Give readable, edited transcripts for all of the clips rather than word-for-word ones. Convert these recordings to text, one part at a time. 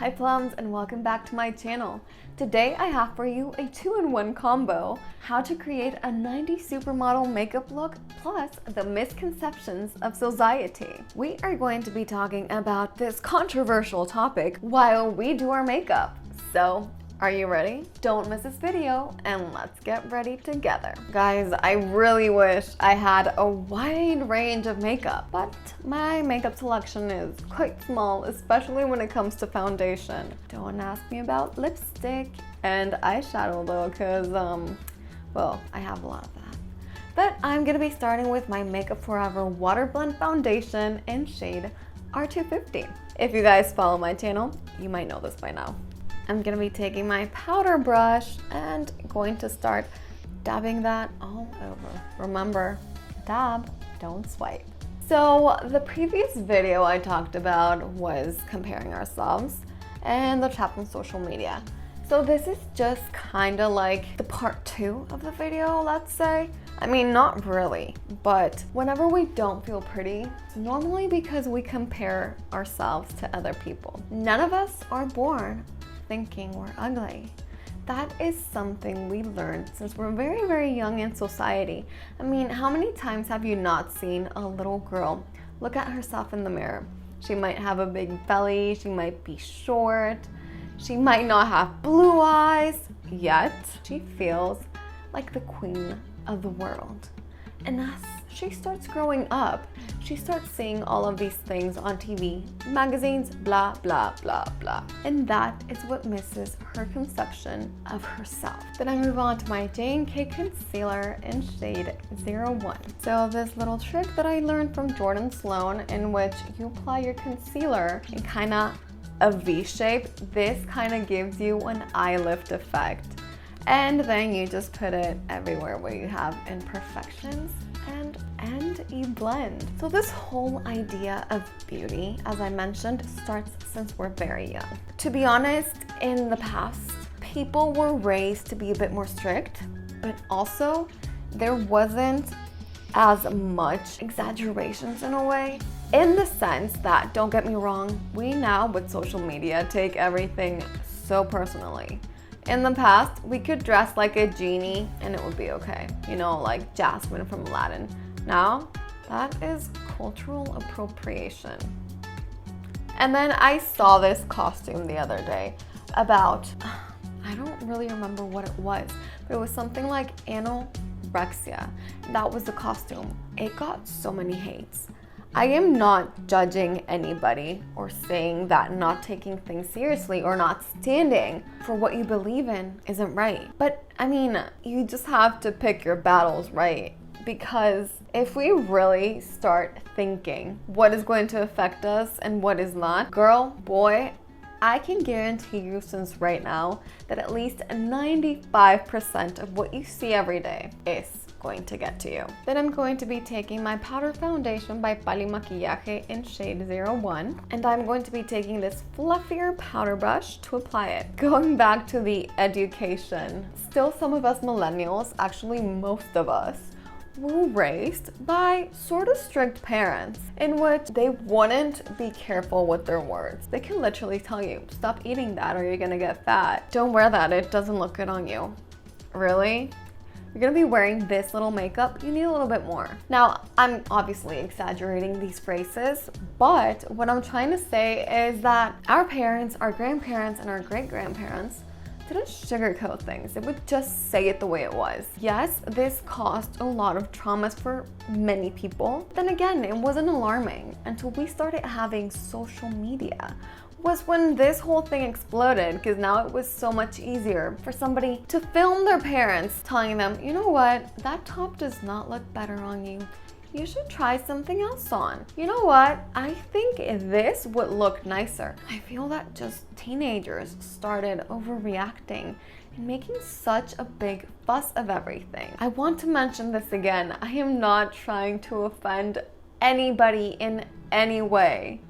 Hi plums and welcome back to my channel. Today I have for you a 2-in-1 combo, how to create a 90s supermodel makeup look plus the misconceptions of society. We are going to be talking about this controversial topic while we do our makeup. So, are you ready? Don't miss this video and let's get ready together. Guys, I really wish I had a wide range of makeup, but my makeup selection is quite small, especially when it comes to foundation. Don't ask me about lipstick and eyeshadow though, because, well, I have a lot of that. But I'm gonna be starting with my Makeup Forever Water Blend Foundation in shade R250. If you guys follow my channel, you might know this by now. I'm gonna be taking my powder brush and going to start dabbing that all over. Remember, dab, don't swipe. So the previous video I talked about was comparing ourselves and the chat on social media. So this is just kind of like the part 2 of the video, let's say. I mean, not really, but whenever we don't feel pretty, it's normally because we compare ourselves to other people. None of us are born thinking we're ugly. That is something we learned since we're very, very young in society. I mean, how many times have you not seen a little girl look at herself in the mirror? She might have a big belly, she might be short, she might not have blue eyes, yet she feels like the queen of the world. And as she starts growing up, she starts seeing all of these things on TV, magazines, blah, blah, blah, blah. And that is what misses her conception of herself. Then I move on to my Jnk Concealer in shade 01. So this little trick that I learned from Jordan Sloan, in which you apply your concealer in kind of a V shape, this kind of gives you an eye lift effect. And then you just put it everywhere where you have imperfections and you blend. So this whole idea of beauty, as I mentioned, starts since we're very young. To be honest, in the past, people were raised to be a bit more strict, but also there wasn't as much exaggerations in a way. In the sense that, don't get me wrong, we now with social media take everything so personally. In the past, we could dress like a genie and it would be okay. You know, like Jasmine from Aladdin. Now, that is cultural appropriation. And then I saw this costume the other day about, I don't really remember what it was, but it was something like anorexia. That was the costume. It got so many hates. I am not judging anybody or saying that not taking things seriously or not standing for what you believe in isn't right. But I mean, you just have to pick your battles right, because if we really start thinking what is going to affect us and what is not, girl, boy, I can guarantee you since right now that at least 95% of what you see every day is going to get to you. Then I'm going to be taking my powder foundation by Pali Maquillaje in shade 01, and I'm going to be taking this fluffier powder brush to apply it. Going back to the education, still some of us millennials, actually most of us, were raised by sort of strict parents in which they wouldn't be careful with their words. They can literally tell you, stop eating that or you're gonna get fat. Don't wear that, it doesn't look good on you. Really? You're gonna be wearing this little makeup, you need a little bit more. Now, I'm obviously exaggerating these phrases, but what I'm trying to say is that our parents, our grandparents, and our great-grandparents didn't sugarcoat things. They would just say it the way it was. Yes, this caused a lot of traumas for many people. Then again, it wasn't alarming until we started having social media. Was when this whole thing exploded, because now it was so much easier for somebody to film their parents telling them, you know what, that top does not look better on you. You should try something else on. You know what, I think this would look nicer. I feel that just teenagers started overreacting and making such a big fuss of everything. I want to mention this again. I am not trying to offend anybody in any way,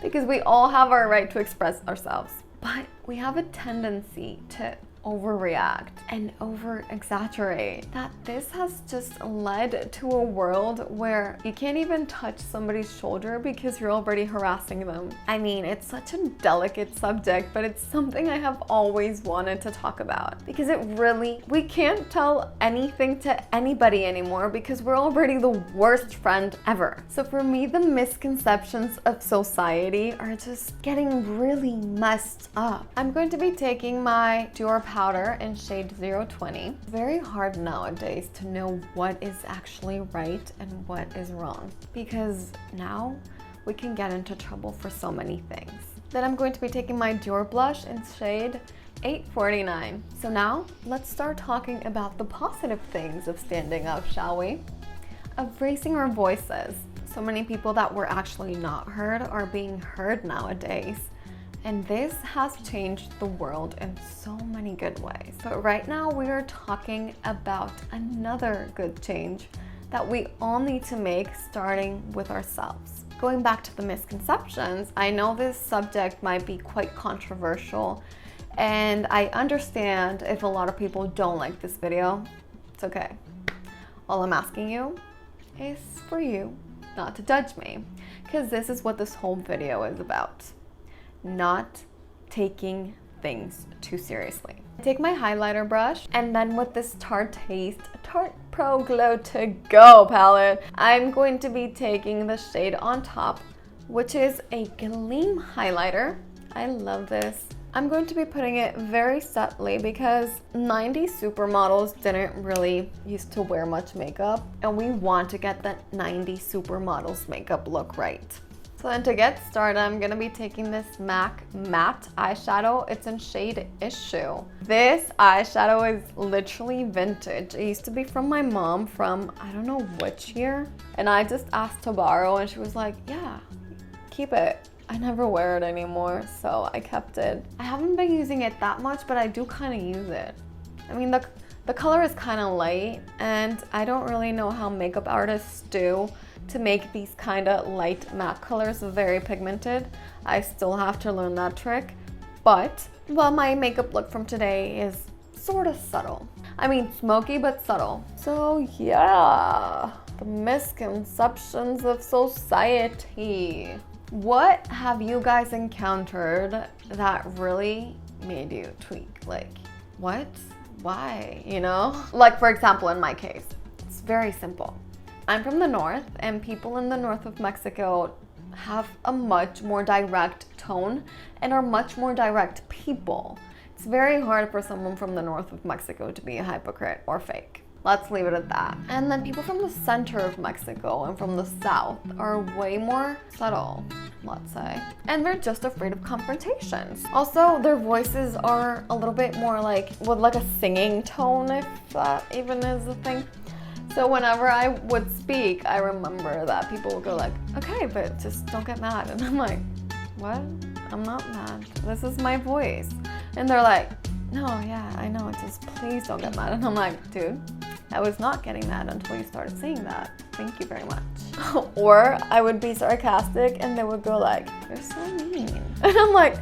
because we all have our right to express ourselves. But we have a tendency to overreact and over exaggerate, that this has just led to a world where you can't even touch somebody's shoulder because you're already harassing them. I mean, it's such a delicate subject, but it's something I have always wanted to talk about because it really, we can't tell anything to anybody anymore because we're already the worst friend ever. So for me, the misconceptions of society are just getting really messed up. I'm going to be taking my Dior powder in shade 020. It's very hard nowadays to know what is actually right and what is wrong because now we can get into trouble for so many things. Then I'm going to be taking my Dior blush in shade 849. So now let's start talking about the positive things of standing up, shall we? Of raising our voices. So many people that were actually not heard are being heard nowadays. And this has changed the world in so many good ways. But right now we are talking about another good change that we all need to make, starting with ourselves. Going back to the misconceptions, I know this subject might be quite controversial, and I understand if a lot of people don't like this video. It's okay. All I'm asking you is for you not to judge me, because this is what this whole video is about. Not taking things too seriously. Take my highlighter brush, and then with this Tarte Pro Glow To Go palette, I'm going to be taking the shade on top, which is a gleam highlighter. I love this. I'm going to be putting it very subtly because 90s supermodels didn't really used to wear much makeup, and we want to get the 90s supermodels makeup look right. So then to get started, I'm gonna be taking this MAC matte eyeshadow. It's in shade Issue. This eyeshadow is literally vintage. It used to be from my mom from, I don't know which year. And I just asked to borrow and she was like, yeah, keep it. I never wear it anymore, so I kept it. I haven't been using it that much, but I do kind of use it. I mean, the color is kind of light, and I don't really know how makeup artists do to make these kind of light matte colors very pigmented. I still have to learn that trick, but well, my makeup look from today is sort of subtle. I mean, smoky but subtle. So yeah, the misconceptions of society. What have you guys encountered that really made you tweak? Like, what? Why? You know? Like, for example, in my case, it's very simple. I'm from the north, and people in the north of Mexico have a much more direct tone and are much more direct people. It's very hard for someone from the north of Mexico to be a hypocrite or fake. Let's leave it at that. And then people from the center of Mexico and from the south are way more subtle, let's say. And they're just afraid of confrontations. Also, their voices are a little bit more like, with like a singing tone, if that even is a thing. So whenever I would speak, I remember that people would go like, okay, but just don't get mad. And I'm like, what? I'm not mad. This is my voice. And they're like, no, yeah, I know, just please don't get mad. And I'm like, dude, I was not getting mad until you started saying that. Thank you very much. Or I would be sarcastic and they would go like, you're so mean. And I'm like,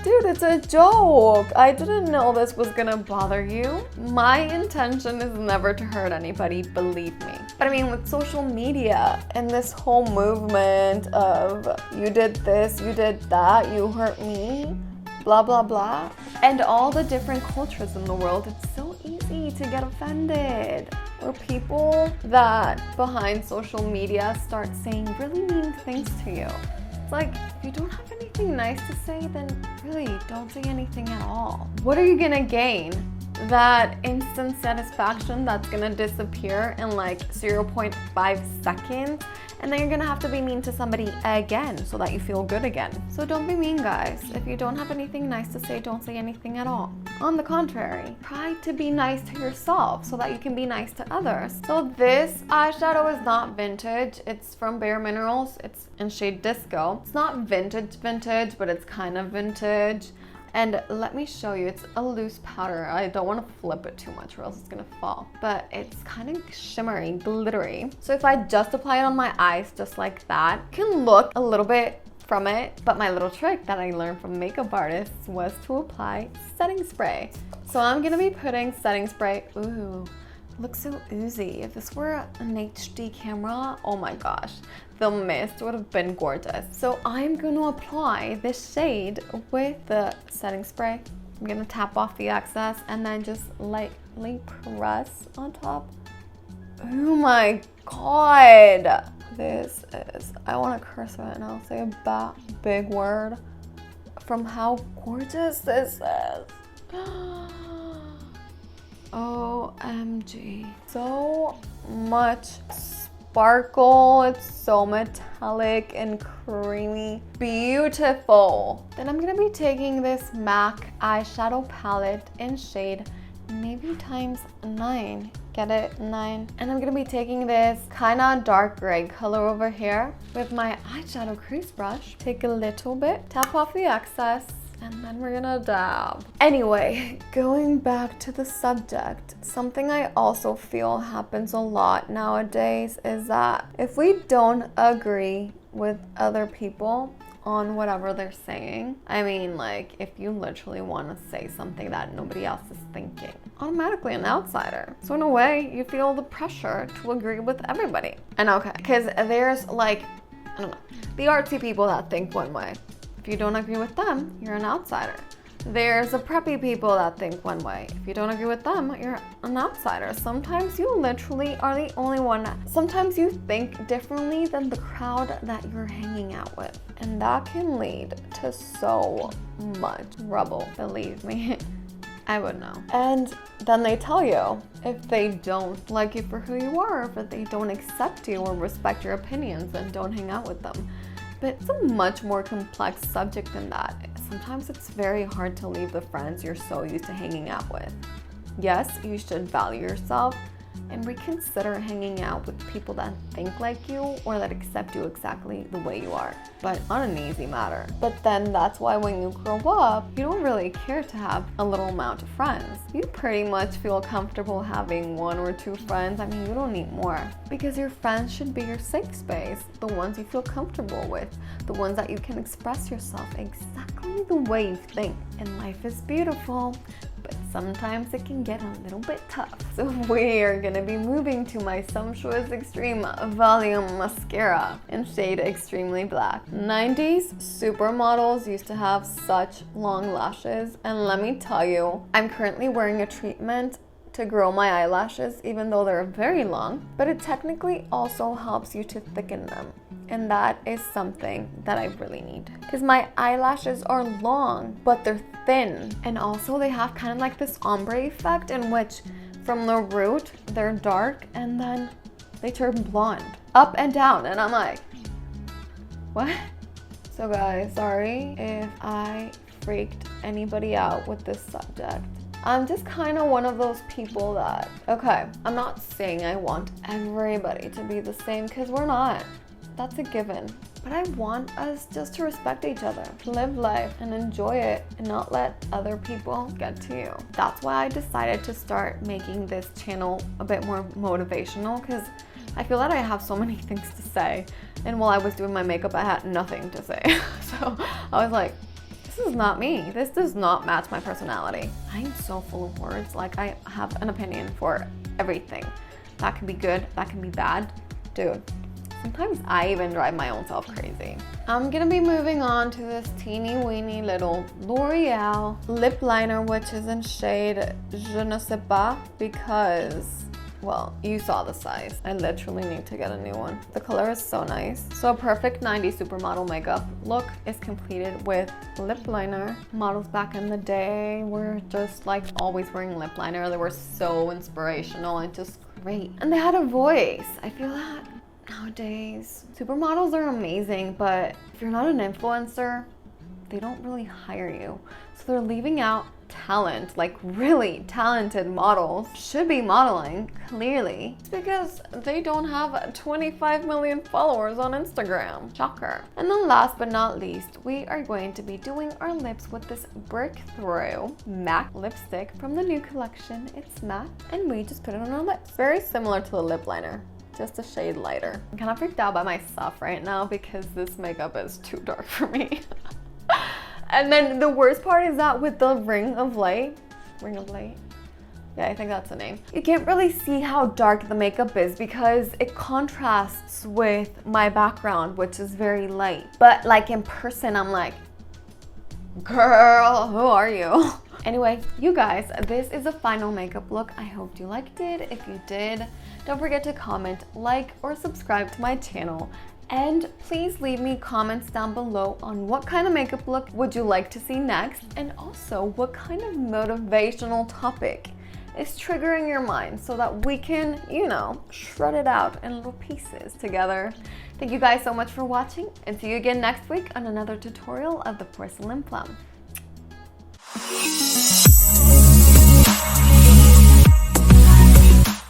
dude, it's a joke. I didn't know this was gonna bother you. My intention is never to hurt anybody, believe me. But I mean, with social media and this whole movement of you did this, you did that, you hurt me, blah, blah, blah. And all the different cultures in the world, it's so easy to get offended. Or people that behind social media start saying really mean things to you. It's like, if you don't have anything nice to say, then really don't say anything at all. What are you gonna gain? That instant satisfaction that's gonna disappear in like 0.5 seconds, and then you're gonna have to be mean to somebody again so that you feel good again. So don't be mean, guys. If you don't have anything nice to say, don't say anything at all. On the contrary, try to be nice to yourself so that you can be nice to others. So this eyeshadow is not vintage. It's from Bare Minerals. It's in shade Disco. It's not vintage, but it's kind of vintage. And let me show you, it's a loose powder. I don't want to flip it too much or else it's gonna fall. But it's kind of shimmery, glittery. So if I just apply it on my eyes just like that, it can look a little bit from it. But my little trick that I learned from makeup artists was to apply setting spray. So I'm gonna be putting setting spray. Ooh, looks so oozy. If this were an HD camera, oh my gosh, the mist would have been gorgeous. So I'm gonna apply this shade with the setting spray. I'm gonna tap off the excess and then just lightly press on top. Oh my God. This is, I wanna curse right now, say a big word from how gorgeous this is. OMG. So much sparkle. It's so metallic and creamy. Beautiful. Then I'm gonna be taking this MAC eyeshadow palette in shade maybe times 9. Get it? 9. And I'm gonna be taking this kind of dark gray color over here with my eyeshadow crease brush. Take a little bit, tap off the excess, and then we're gonna dab. Anyway, going back to the subject, something I also feel happens a lot nowadays is that if we don't agree with other people on whatever they're saying, I mean, like, if you literally want to say something that nobody else is thinking, automatically an outsider. So in a way, you feel the pressure to agree with everybody. And okay, because there's like, I don't know, the artsy people that think one way. If you don't agree with them, you're an outsider. There's the preppy people that think one way. If you don't agree with them, you're an outsider. Sometimes you literally are the only one. Sometimes you think differently than the crowd that you're hanging out with. And that can lead to so much trouble, believe me. I would know. And then they tell you if they don't like you for who you are, if they don't accept you or respect your opinions, then don't hang out with them. But it's a much more complex subject than that. Sometimes it's very hard to leave the friends you're so used to hanging out with. Yes, you should value yourself and reconsider hanging out with people that think like you or that accept you exactly the way you are. But not an easy matter. But then that's why when you grow up, you don't really care to have a little amount of friends. You pretty much feel comfortable having 1 or 2 friends. I mean, you don't need more. Because your friends should be your safe space. The ones you feel comfortable with. The ones that you can express yourself exactly the way you think. And life is beautiful. But sometimes it can get a little bit tough. So we are gonna be moving to my Sumptuous Extreme Volume Mascara in shade Extremely Black. 90s supermodels used to have such long lashes, and let me tell you, I'm currently wearing a treatment to grow my eyelashes even though they're very long, but it technically also helps you to thicken them. And that is something that I really need. Because my eyelashes are long, but they're thin. And also they have kind of like this ombre effect in which from the root, they're dark and then they turn blonde. Up and down. And I'm like, what? So guys, sorry if I freaked anybody out with this subject. I'm just kind of one of those people that, okay, I'm not saying I want everybody to be the same because we're not. That's a given. But I want us just to respect each other, live life and enjoy it and not let other people get to you. That's why I decided to start making this channel a bit more motivational because I feel that I have so many things to say. And while I was doing my makeup, I had nothing to say. So I was like, this is not me. This does not match my personality. I'm so full of words. Like I have an opinion for everything. That can be good, that can be bad. Dude. Sometimes I even drive my own self crazy. I'm gonna be moving on to this teeny weeny little L'Oreal lip liner, which is in shade Je ne sais pas because, well, you saw the size. I literally need to get a new one. The color is so nice. So a perfect 90s supermodel makeup look is completed with lip liner. Models back in the day were just like always wearing lip liner. They were so inspirational and just great. And they had a voice. I feel that nowadays, supermodels are amazing, but if you're not an influencer, they don't really hire you. So they're leaving out talent, like really talented models should be modeling, clearly, because they don't have 25 million followers on Instagram. Shocker. And then last but not least, we are going to be doing our lips with this Breakthrough MAC lipstick from the new collection. It's matte, and we just put it on our lips. Very similar to the lip liner. just a shade lighter. I'm kind of freaked out by myself right now because this makeup is too dark for me. And then the worst part is that with the ring of light, yeah, I think that's the name. You can't really see how dark the makeup is because it contrasts with my background, which is very light. But like in person, I'm like, girl, who are you? Anyway, you guys, this is a final makeup look. I hope you liked it. If you did, don't forget to comment, like, or subscribe to my channel. And please leave me comments down below on what kind of makeup look would you like to see next, and also what kind of motivational topic is triggering your mind so that we can, you know, shred it out in little pieces together. Thank you guys so much for watching, and see you again next week on another tutorial of the porcelain plum.